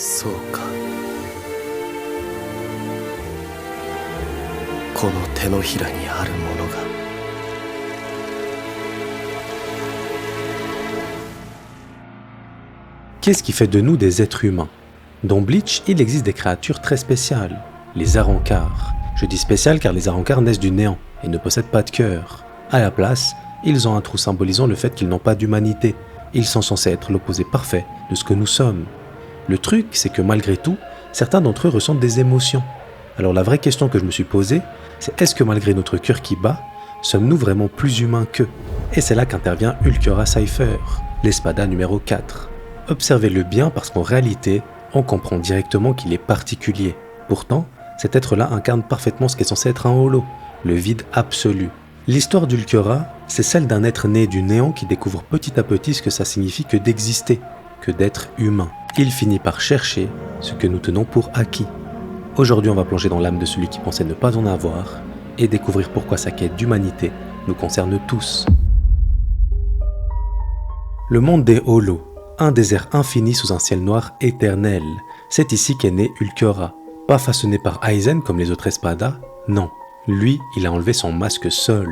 そうか。この手のひらにあるものが。Qu'est-ce qui fait de nous des êtres humains? Dans Bleach, il existe des créatures très spéciales, les Arrancars. Je dis spéciales car les Arrancars naissent du néant et ne possèdent pas de cœur. À la place, ils ont un trou symbolisant le fait qu'ils n'ont pas d'humanité. Ils sont censés être l'opposé parfait de ce que nous sommes. Le truc, c'est que malgré tout, certains d'entre eux ressentent des émotions. Alors la vraie question que je me suis posée, c'est est-ce que malgré notre cœur qui bat, sommes-nous vraiment plus humains qu'eux? Et c'est là qu'intervient Ulquiorra Cypher, l'espada numéro 4. Observez-le bien parce qu'en réalité, on comprend directement qu'il est particulier. Pourtant, cet être-là incarne parfaitement ce qui est censé être un holo, le vide absolu. L'histoire d'Ulquiorra, c'est celle d'un être né du néant qui découvre petit à petit ce que ça signifie que d'exister, que d'être humain. Il finit par chercher ce que nous tenons pour acquis. Aujourd'hui, on va plonger dans l'âme de celui qui pensait ne pas en avoir et découvrir pourquoi sa quête d'humanité nous concerne tous. Le monde des holos, un désert infini sous un ciel noir éternel. C'est ici qu'est né Ulquiorra. Pas façonné par Aizen comme les autres espadas, non. Lui, il a enlevé son masque seul,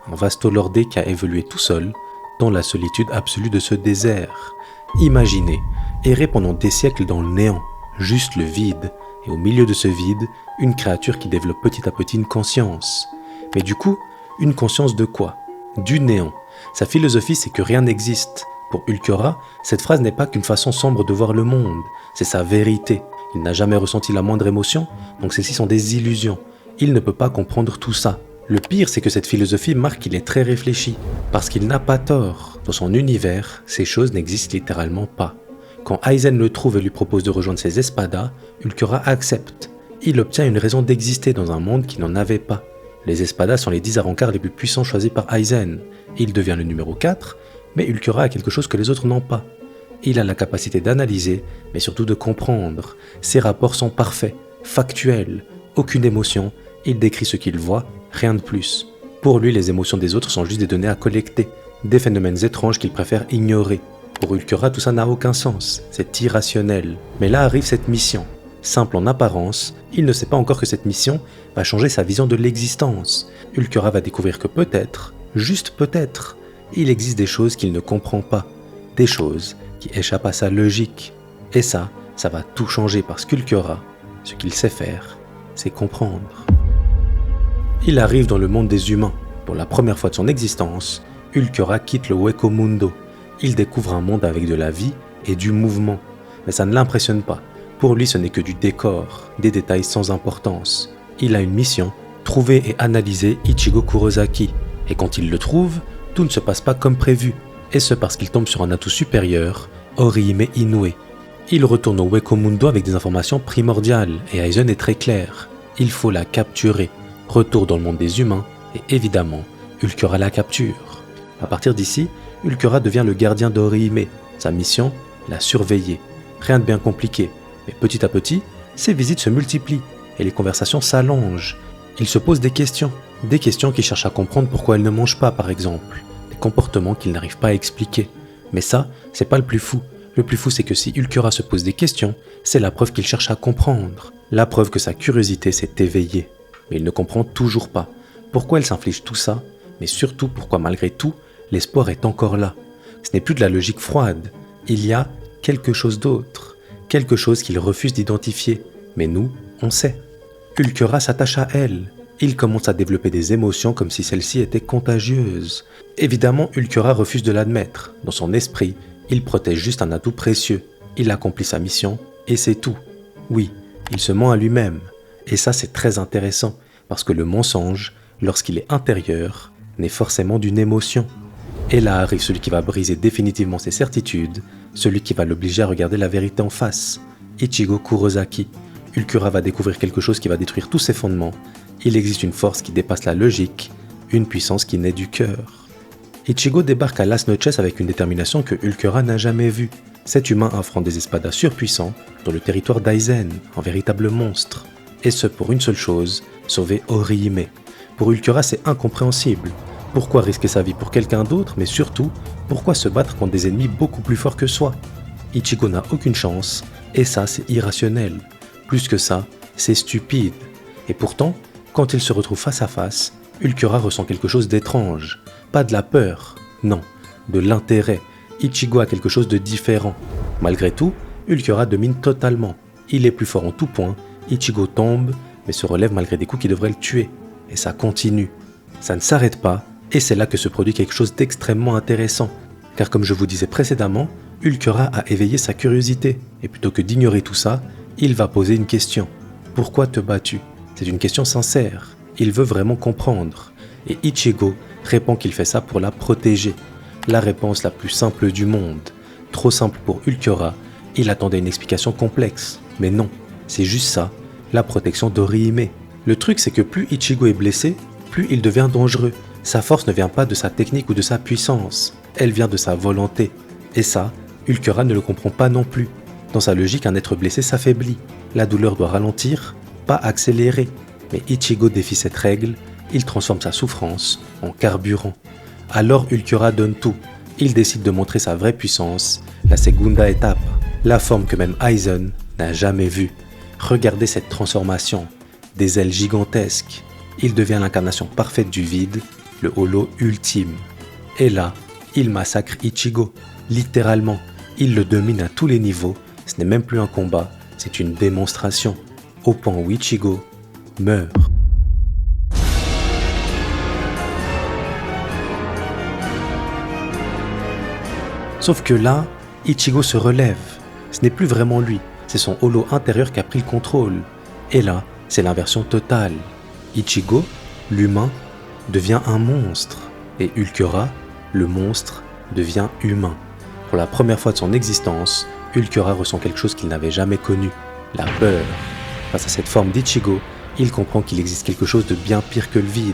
un vasto lordé qui a évolué tout seul dans la solitude absolue de ce désert. Imaginez, errer pendant des siècles dans le néant, juste le vide, et au milieu de ce vide, une créature qui développe petit à petit une conscience. Mais du coup, une conscience de quoi? Du néant. Sa philosophie, c'est que rien n'existe. Pour Ulquiorra, cette phrase n'est pas qu'une façon sombre de voir le monde, c'est sa vérité. Il n'a jamais ressenti la moindre émotion, donc celles-ci sont des illusions. Il ne peut pas comprendre tout ça. Le pire, c'est que cette philosophie marque qu'il est très réfléchi, parce qu'il n'a pas tort. Dans son univers, ces choses n'existent littéralement pas. Quand Aizen le trouve et lui propose de rejoindre ses espadas, Ulquiorra accepte. Il obtient une raison d'exister dans un monde qui n'en avait pas. Les espadas sont les 10 Arrancars les plus puissants choisis par Aizen. Il devient le numéro 4, mais Ulquiorra a quelque chose que les autres n'ont pas. Il a la capacité d'analyser, mais surtout de comprendre. Ses rapports sont parfaits, factuels, aucune émotion, il décrit ce qu'il voit, rien de plus. Pour lui, les émotions des autres sont juste des données à collecter, des phénomènes étranges qu'il préfère ignorer. Pour Ulquiorra, tout ça n'a aucun sens, c'est irrationnel. Mais là arrive cette mission. Simple en apparence, il ne sait pas encore que cette mission va changer sa vision de l'existence. Ulquiorra va découvrir que peut-être, juste peut-être, il existe des choses qu'il ne comprend pas, des choses qui échappent à sa logique. Et ça va tout changer parce qu'Ulquiorra, ce qu'il sait faire, c'est comprendre. Il arrive dans le monde des humains. Pour la première fois de son existence, Ulquiorra quitte le Hueco Mundo. Il découvre un monde avec de la vie et du mouvement. Mais ça ne l'impressionne pas. Pour lui, ce n'est que du décor, des détails sans importance. Il a une mission, trouver et analyser Ichigo Kurosaki. Et quand il le trouve, tout ne se passe pas comme prévu. Et ce parce qu'il tombe sur un atout supérieur, Orihime Inoue. Il retourne au Hueco Mundo avec des informations primordiales, et Aizen est très clair. Il faut la capturer. Retour dans le monde des humains, et évidemment, Ulquiorra la capture. À partir d'ici, Ulquiorra devient le gardien d'Orihime. Sa mission, la surveiller. Rien de bien compliqué, mais petit à petit, ses visites se multiplient, et les conversations s'allongent. Il se pose des questions qui cherchent à comprendre pourquoi elle ne mange pas par exemple, des comportements qu'il n'arrive pas à expliquer. Mais ça, c'est pas le plus fou. Le plus fou, c'est que si Ulquiorra se pose des questions, c'est la preuve qu'il cherche à comprendre. La preuve que sa curiosité s'est éveillée. Mais il ne comprend toujours pas pourquoi elle s'inflige tout ça, mais surtout pourquoi malgré tout, l'espoir est encore là. Ce n'est plus de la logique froide. Il y a quelque chose d'autre, quelque chose qu'il refuse d'identifier. Mais nous, on sait. Ulquiorra s'attache à elle. Il commence à développer des émotions comme si celles-ci étaient contagieuses. Évidemment, Ulquiorra refuse de l'admettre. Dans son esprit, il protège juste un atout précieux. Il accomplit sa mission, et c'est tout. Oui, il se ment à lui-même. Et ça, c'est très intéressant, parce que le mensonge, lorsqu'il est intérieur, naît forcément d'une émotion. Et là arrive celui qui va briser définitivement ses certitudes, celui qui va l'obliger à regarder la vérité en face. Ichigo Kurosaki. Ulquiorra va découvrir quelque chose qui va détruire tous ses fondements. Il existe une force qui dépasse la logique, une puissance qui naît du cœur. Ichigo débarque à Las Noches avec une détermination que Ulquiorra n'a jamais vue. Cet humain affronte des espadas surpuissants dans le territoire d'Aizen, un véritable monstre. Et ce pour une seule chose, sauver Orihime. Pour Ulquiorra, c'est incompréhensible. Pourquoi risquer sa vie pour quelqu'un d'autre, mais surtout, pourquoi se battre contre des ennemis beaucoup plus forts que soi? Ichigo n'a aucune chance, Et ça, c'est irrationnel. Plus que ça, c'est stupide. Et pourtant, quand ils se retrouvent face à face, Ulquiorra ressent quelque chose d'étrange. Pas de la peur, non, de l'intérêt. Ichigo a quelque chose de différent. Malgré tout, Ulquiorra domine totalement. Il est plus fort en tout point, Ichigo tombe, mais se relève malgré des coups qui devraient le tuer. Et ça continue. Ça ne s'arrête pas, et c'est là que se produit quelque chose d'extrêmement intéressant. Car comme je vous disais précédemment, Ulquiorra a éveillé sa curiosité, et plutôt que d'ignorer tout ça, il va poser une question. Pourquoi te bats-tu ? C'est une question sincère. Il veut vraiment comprendre. Et Ichigo répond qu'il fait ça pour la protéger. La réponse la plus simple du monde. Trop simple pour Ulquiorra, il attendait une explication complexe. Mais non, c'est juste ça, la protection d'Orihime. Le truc c'est que plus Ichigo est blessé, plus il devient dangereux. Sa force ne vient pas de sa technique ou de sa puissance, elle vient de sa volonté. Et ça, Ulquiorra ne le comprend pas non plus. Dans sa logique, un être blessé s'affaiblit. La douleur doit ralentir, pas accélérer. Mais Ichigo défie cette règle, il transforme sa souffrance en carburant. Alors Ulquiorra donne tout. Il décide de montrer sa vraie puissance, la Segunda étape, la forme que même Aizen n'a jamais vue. Regardez cette transformation, des ailes gigantesques. Il devient l'incarnation parfaite du vide, le holo ultime. Et là, il massacre Ichigo, littéralement. Il le domine à tous les niveaux, ce n'est même plus un combat, c'est une démonstration, au point où Ichigo meurt. Sauf que là, Ichigo se relève. Ce n'est plus vraiment lui, c'est son holo intérieur qui a pris le contrôle. Et là, c'est l'inversion totale. Ichigo, l'humain, devient un monstre. Et Ulquiorra, le monstre, devient humain. Pour la première fois de son existence, Ulquiorra ressent quelque chose qu'il n'avait jamais connu, la peur. Face à cette forme d'Ichigo, il comprend qu'il existe quelque chose de bien pire que le vide.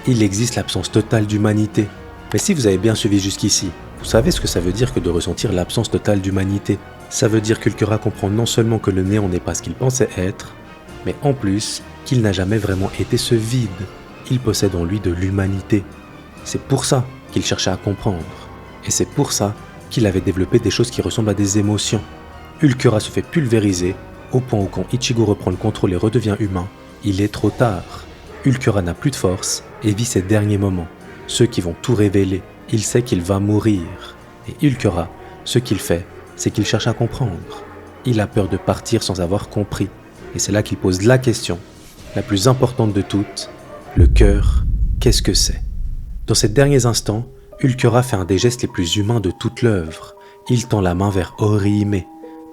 Il existe l'absence totale d'humanité. Mais si vous avez bien suivi jusqu'ici, vous savez ce que ça veut dire que de ressentir l'absence totale d'humanité. Ça veut dire qu'Ulquiorra comprend non seulement que le néant n'est pas ce qu'il pensait être, mais en plus qu'il n'a jamais vraiment été ce vide. Il possède en lui de l'humanité. C'est pour ça qu'il cherchait à comprendre. Et c'est pour ça qu'il avait développé des choses qui ressemblent à des émotions. Ulquiorra se fait pulvériser, au point où quand Ichigo reprend le contrôle et redevient humain, il est trop tard. Ulquiorra n'a plus de force et vit ses derniers moments, ceux qui vont tout révéler. Il sait qu'il va mourir. Et Ulquiorra, ce qu'il fait, c'est qu'il cherche à comprendre. Il a peur de partir sans avoir compris. Et c'est là qu'il pose la question, la plus importante de toutes, le cœur, qu'est-ce que c'est ? Dans ces derniers instants, Ulquiorra fait un des gestes les plus humains de toute l'œuvre. Il tend la main vers Orihime,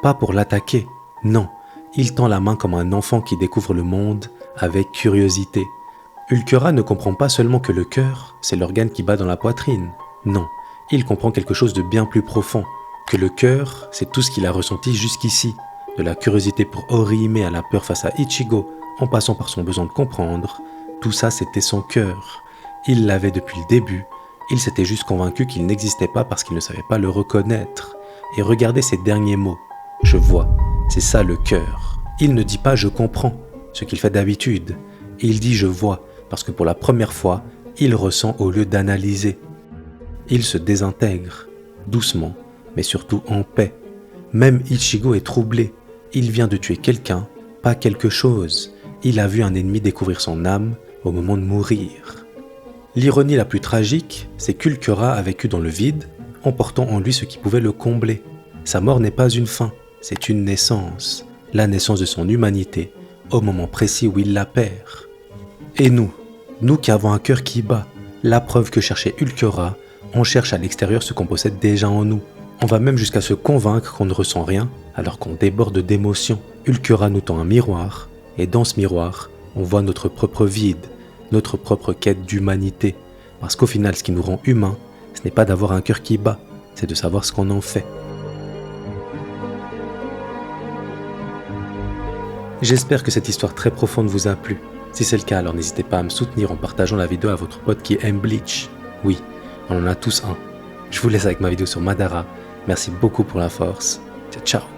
pas pour l'attaquer, non. Il tend la main comme un enfant qui découvre le monde avec curiosité. Ulquiorra ne comprend pas seulement que le cœur, c'est l'organe qui bat dans la poitrine. Non, il comprend quelque chose de bien plus profond, que le cœur, c'est tout ce qu'il a ressenti jusqu'ici, de la curiosité pour Orihime à la peur face à Ichigo, en passant par son besoin de comprendre, tout ça c'était son cœur. Il l'avait depuis le début, il s'était juste convaincu qu'il n'existait pas parce qu'il ne savait pas le reconnaître. Et regardez ces derniers mots, je vois, c'est ça le cœur. Il ne dit pas je comprends, ce qu'il fait d'habitude, il dit je vois, parce que pour la première fois, il ressent au lieu d'analyser. Il se désintègre, doucement, mais surtout en paix. Même Ichigo est troublé. Il vient de tuer quelqu'un, pas quelque chose. Il a vu un ennemi découvrir son âme au moment de mourir. L'ironie la plus tragique, c'est qu'Ulquiorra a vécu dans le vide, emportant en lui ce qui pouvait le combler. Sa mort n'est pas une fin, c'est une naissance. La naissance de son humanité, au moment précis où il la perd. Et nous qui avons un cœur qui bat, la preuve que cherchait Ulquiorra, on cherche à l'extérieur ce qu'on possède déjà en nous. On va même jusqu'à se convaincre qu'on ne ressent rien alors qu'on déborde d'émotions. Ulquiorra nous tend un miroir, et dans ce miroir, on voit notre propre vide, notre propre quête d'humanité. Parce qu'au final, ce qui nous rend humains, ce n'est pas d'avoir un cœur qui bat, c'est de savoir ce qu'on en fait. J'espère que cette histoire très profonde vous a plu. Si c'est le cas, alors n'hésitez pas à me soutenir en partageant la vidéo à votre pote qui aime Bleach. Oui, on en a tous un. Je vous laisse avec ma vidéo sur Madara. Merci beaucoup pour la force. Ciao, ciao.